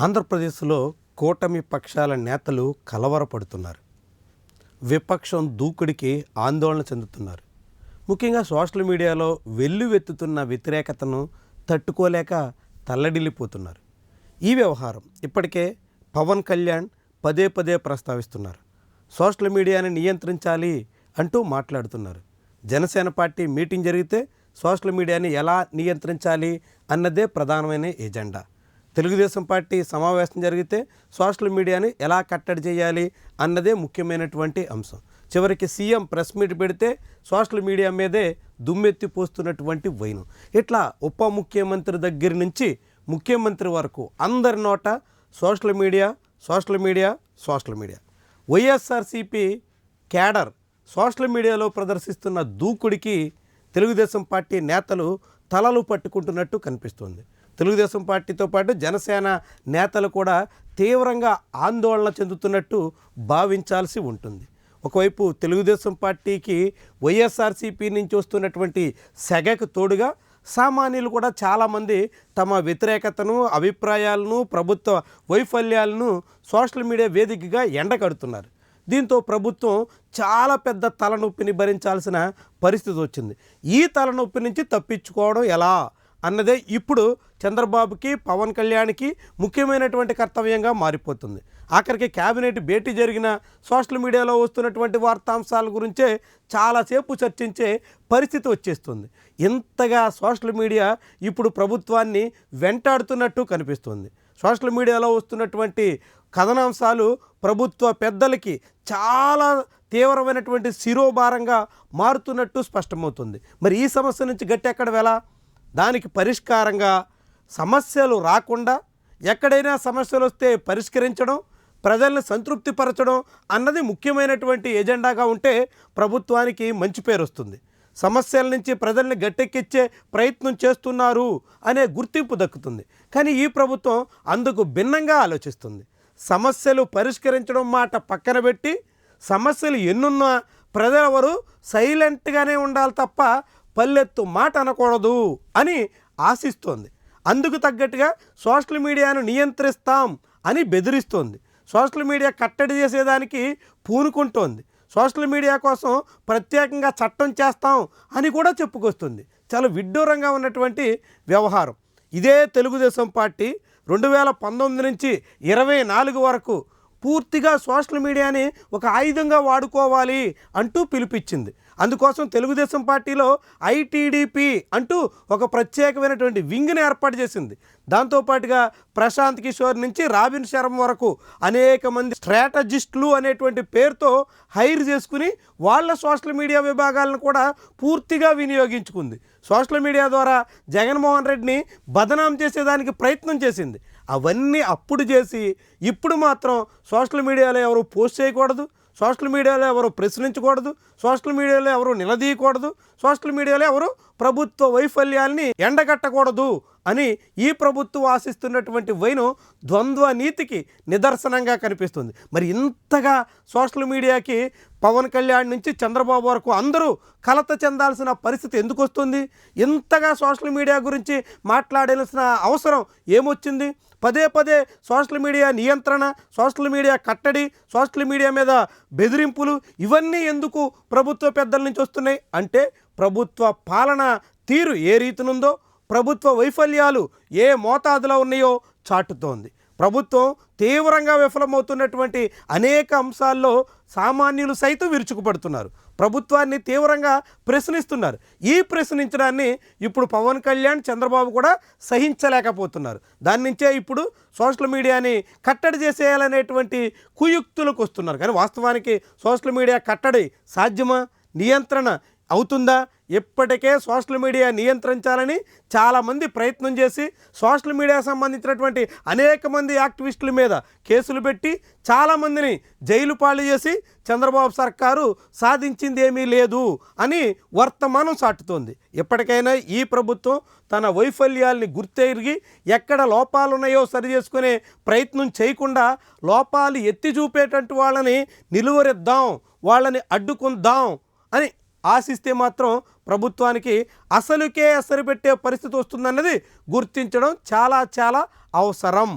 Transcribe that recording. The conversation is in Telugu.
ఆంధ్రప్రదేశ్లో కూటమి పక్షాల నేతలు కలవరపడుతున్నారు. విపక్షం దూకుడికి ఆందోళన చెందుతున్నారు. ముఖ్యంగా సోషల్ మీడియాలో వెల్లువెత్తుతున్న వ్యతిరేకతను తట్టుకోలేక తల్లడిల్లిపోతున్నారు. ఈ వ్యవహారం ఇప్పటికే పవన్ కళ్యాణ్ పదే పదే ప్రస్తావిస్తున్నారు. సోషల్ మీడియాని నియంత్రించాలి అంటూ మాట్లాడుతున్నారు. జనసేన పార్టీ మీటింగ్ జరిగితే సోషల్ మీడియాని ఎలా నియంత్రించాలి అన్నదే ప్రధానమైన ఎజెండా. తెలుగుదేశం పార్టీ సమావేశం జరిగితే సోషల్ మీడియాని ఎలా కట్టడి చేయాలి అన్నదే ముఖ్యమైనటువంటి అంశం. చివరికి సీఎం ప్రెస్ మీట్ పెడితే సోషల్ మీడియా మీదే దుమ్మెత్తి పోస్తున్నటువంటి వైనం. ఇట్లా ఉప ముఖ్యమంత్రి దగ్గర నుంచి ముఖ్యమంత్రి వరకు అందరి నోట social media social media social media. YSRCP cadre social మీడియాలో ప్రదర్శిస్తున్న దూకుడికి తెలుగుదేశం పార్టీ నేతలు తలలు పట్టుకుంటున్నట్టు కనిపిస్తుంది. తెలుగుదేశం పార్టీతో పాటు జనసేన నేతలు కూడా తీవ్రంగా ఆందోళన చెందుతున్నట్టు భావించాల్సి ఉంటుంది. ఒకవైపు తెలుగుదేశం పార్టీకి వైఎస్ఆర్సీపీ నుంచి వస్తున్నటువంటి సెగకు తోడుగా సామాన్యులు కూడా చాలామంది తమ వ్యతిరేకతను, అభిప్రాయాలను, ప్రభుత్వ వైఫల్యాలను సోషల్ మీడియా వేదికగా ఎండకడుతున్నారు. దీంతో ప్రభుత్వం చాలా పెద్ద తలనొప్పిని భరించాల్సిన పరిస్థితి వచ్చింది. ఈ తలనొప్పి నుంచి తప్పించుకోవడం ఎలా అన్నదే ఇప్పుడు చంద్రబాబుకి, పవన్ కళ్యాణ్కి ముఖ్యమైనటువంటి కర్తవ్యంగా మారిపోతుంది. ఆఖరికి క్యాబినెట్ భేటీ జరిగిన సోషల్ మీడియాలో వస్తున్నటువంటి వార్తాంశాల గురించే చాలాసేపు చర్చించే పరిస్థితి వచ్చేస్తుంది. ఇంతగా సోషల్ మీడియా ఇప్పుడు ప్రభుత్వాన్ని వెంటాడుతున్నట్టు కనిపిస్తుంది. సోషల్ మీడియాలో వస్తున్నటువంటి కథనాంశాలు ప్రభుత్వ పెద్దలకి చాలా తీవ్రమైనటువంటి శిరోభారంగా మారుతున్నట్టు స్పష్టమవుతుంది. మరి ఈ సమస్య నుంచి గట్టెక్కడ వెళ్ళా? దానికి పరిష్కారంగా సమస్యలు రాకుండా ఎక్కడైనా సమస్యలు వస్తే పరిష్కరించడం, ప్రజల్ని సంతృప్తిపరచడం అన్నది ముఖ్యమైనటువంటి ఎజెండాగా ఉంటే ప్రభుత్వానికి మంచి పేరు వస్తుంది. సమస్యల నుంచి ప్రజల్ని గట్టెక్కిచ్చే ప్రయత్నం చేస్తున్నారు అనే గుర్తింపు దక్కుతుంది. కానీ ఈ ప్రభుత్వం అందుకు భిన్నంగా ఆలోచిస్తుంది. సమస్యలు పరిష్కరించడం మాట పక్కన పెట్టి సమస్యలు ఎన్నున్నా ప్రజలెవరు సైలెంట్గానే ఉండాలి తప్ప పల్లెత్తు మాట అనకూడదు అని ఆశిస్తోంది. అందుకు తగ్గట్టుగా సోషల్ మీడియాను నియంత్రిస్తాం అని బెదిరిస్తోంది. సోషల్ మీడియా కట్టడి చేసేదానికి పూనుకుంటోంది. సోషల్ మీడియా కోసం ప్రత్యేకంగా చట్టం చేస్తాం అని కూడా చెప్పుకొస్తుంది. చాలా విడ్డూరంగా ఉన్నటువంటి వ్యవహారం. ఇదే తెలుగుదేశం పార్టీ 2019 నుంచి 24 వరకు పూర్తిగా సోషల్ మీడియాని ఒక ఆయుధంగా వాడుకోవాలి అంటూ పిలుపిచ్చింది. అందుకోసం తెలుగుదేశం పార్టీలో ఐటీడీపీ అంటూ ఒక ప్రత్యేకమైనటువంటి వింగ్ని ఏర్పాటు చేసింది. దాంతోపాటుగా ప్రశాంత్ కిషోర్ నుంచి రాబిన్ శర్మ వరకు అనేక మంది స్ట్రాటజిస్టులు అనేటువంటి పేరుతో హైర్ చేసుకుని వాళ్ళ సోషల్ మీడియా విభాగాలను కూడా పూర్తిగా వినియోగించుకుంది. సోషల్ మీడియా ద్వారా జగన్మోహన్ రెడ్డిని బదనాం చేసేదానికి ప్రయత్నం చేసింది. అవన్నీ అప్పుడు చేసి ఇప్పుడు మాత్రం సోషల్ మీడియాలో ఎవరు పోస్ట్ చేయకూడదు, సోషల్ మీడియాలో ఎవరు ప్రశ్నించకూడదు, సోషల్ మీడియాలో ఎవరు నిలదీయకూడదు, సోషల్ మీడియాలో ఎవరు ప్రభుత్వ వైఫల్యాల్ని ఎండగట్టకూడదు అని ఈ ప్రభుత్వం ఆశిస్తున్నటువంటి వైనం ద్వంద్వ నీతికి నిదర్శనంగా కనిపిస్తుంది. మరి ఇంతగా సోషల్ మీడియాకి పవన్ కళ్యాణ్ నుంచి చంద్రబాబు వరకు అందరూ కలత చెందాల్సిన పరిస్థితి ఎందుకు వస్తుంది? ఇంతగా సోషల్ మీడియా గురించి మాట్లాడాల్సిన అవసరం ఏమొచ్చింది? పదే పదే సోషల్ మీడియా నియంత్రణ, సోషల్ మీడియా కట్టడి, సోషల్ మీడియా మీద బెదిరింపులు ఇవన్నీ ఎందుకు ప్రభుత్వ పెద్దల నుంచి వస్తున్నాయి అంటే ప్రభుత్వ పాలన తీరు ఏ రీతినుందో, ప్రభుత్వ వైఫల్యాలు ఏ మోతాదులో ఉన్నాయో చాటుతోంది. ప్రభుత్వం తీవ్రంగా విఫలమవుతున్నటువంటి అనేక అంశాల్లో సామాన్యులు సైతం విరుచుకుపడుతున్నారు. ప్రభుత్వాన్ని తీవ్రంగా ప్రశ్నిస్తున్నారు. ఈ ప్రశ్నించడాన్ని ఇప్పుడు పవన్ కళ్యాణ్, చంద్రబాబు కూడా సహించలేకపోతున్నారు. దాని నుంచే ఇప్పుడు సోషల్ మీడియాని కట్టడి చేసేయాలనేటువంటి కుయుక్తులకు వస్తున్నారు. కానీ వాస్తవానికి సోషల్ మీడియా కట్టడి సాధ్యమా? నియంత్రణ అవుతుందా? ఇప్పటికే సోషల్ మీడియా నియంత్రించాలని చాలామంది ప్రయత్నం చేసి సోషల్ మీడియా సంబంధించినటువంటి అనేక మంది యాక్టివిస్టుల మీద కేసులు పెట్టి చాలామందిని జైలు పాలు చేసి చంద్రబాబు సర్కారు సాధించింది ఏమీ లేదు అని వర్తమానం సాటుతోంది. ఎప్పటికైనా ఈ ప్రభుత్వం తన వైఫల్యాల్ని గుర్తెరిగి ఎక్కడ లోపాలున్నాయో సరి చేసుకునే ప్రయత్నం చేయకుండా లోపాలు ఎత్తి చూపేటట్టు వాళ్ళని నిలువరిద్దాం, వాళ్ళని అడ్డుకుందాం అని ఆశిస్తే మాత్రం ప్రభుత్వానికి అసలుకే అసలు పెట్టే పరిస్థితి వస్తుందన్నది గుర్తించడం చాలా చాలా అవసరం.